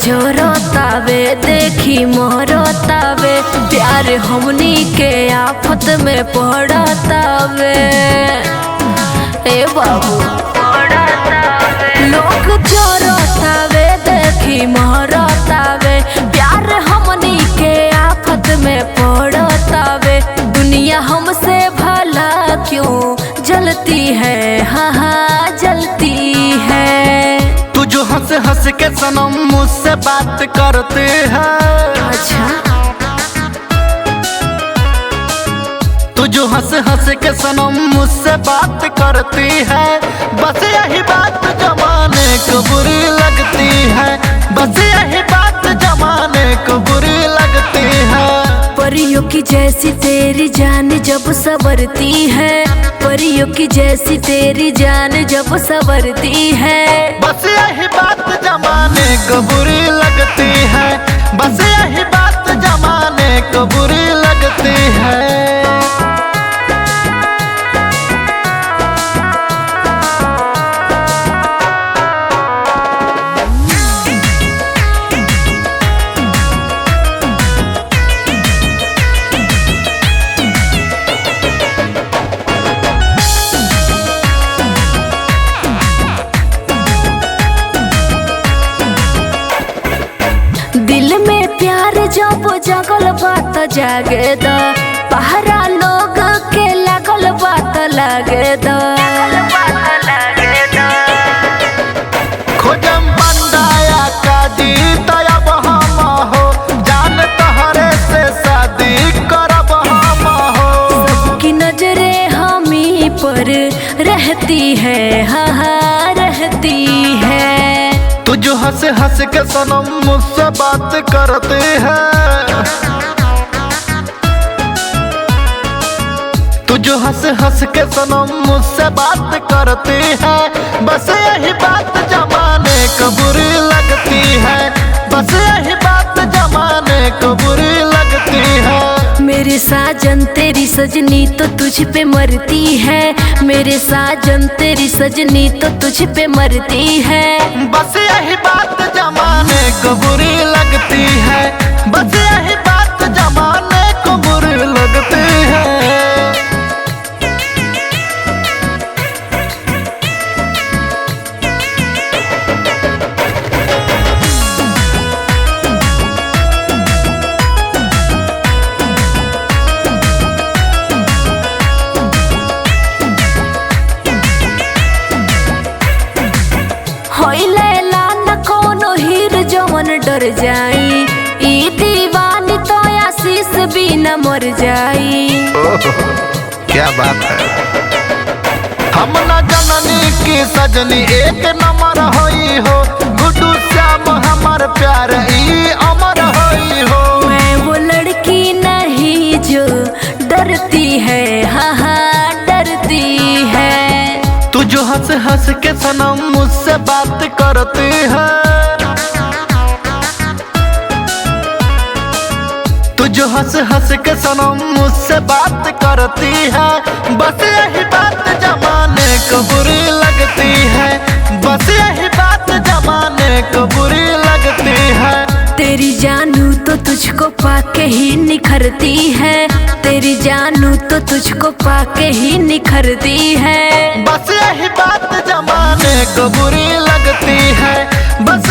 जोरतावे देखी मोहरतावे प्यार हमनी के आफत में पड़तावे। ए बाबू लोग जोरतावे देखी मोहरतावे प्यार हमनी के आफत में पड़तावे। दुनिया हमसे भला क्यों जलती है, हाँ हाँ जलती है। तू जो हंस हंस के सनम मुझसे बात करते हैं। अच्छा तू जो हंस हंस के सनम मुझसे बात करती है, बस यही बात जमाने को बुरी लगती है। बस यही बात जमाने को बुरी लगती है। परियों की जैसी तेरी जान जब संवरती है, परियों की जैसी तेरी जान जब संवरती है। बस यही बात जमाने को बुरी लगती है। बस यही बात जमाने को बुरी लगती है। दिल में प्यार जब जगल बात जागे द, पहरा लोग के लगल बात लागे द। खोजम बंदाया का जीत अब हम हो, जान तहरे से शादी करब हम हो। सबकी नजरें हमी पर रहती है, हाँ हाँ रहती है। तू जो हंस हंस के सनम मुझसे बात करते हैं। तू जो हंस हंस के सनम मुझसे बात करती है, बस यही बात जमाने को बुरी लगती है। बस यही बात जमाने को बुरी लगती है। मेरे साजन तेरी सजनी तो तुझ पे मरती है, मेरे साजन तेरी सजनी तो तुझ पे मरती है। बस यही बात जमाने को बुरी लगती है। बस यही बात जमाने को बुरी लगती है। होइला न कोनो हीर जवन डर जाई, ई दीवानी तो आशीष भी न मर जाई। क्या बात है। हम न जननी की सजनी एक नंबर होई हो, गुड्डू श्याम हमार प्यार ई अमर होई हो। मैं वो लड़की नहीं जो डरती है, हाँ हाँ डरती है। तू जो हंस हंस के सनम मुझसे बात करती है। तू जो हंस हंस के सनम मुझसे बात करती है, बस यही बात जमाने को बुरी लगती है। बस यही बात जमाने को बुरी लगती है। तेरी जानू तो तुझको पाके ही निखरती है, तेरी जानू तो तुझको पाके ही निखरती है। बस यही बात जमाने को बुरी लगती है। बस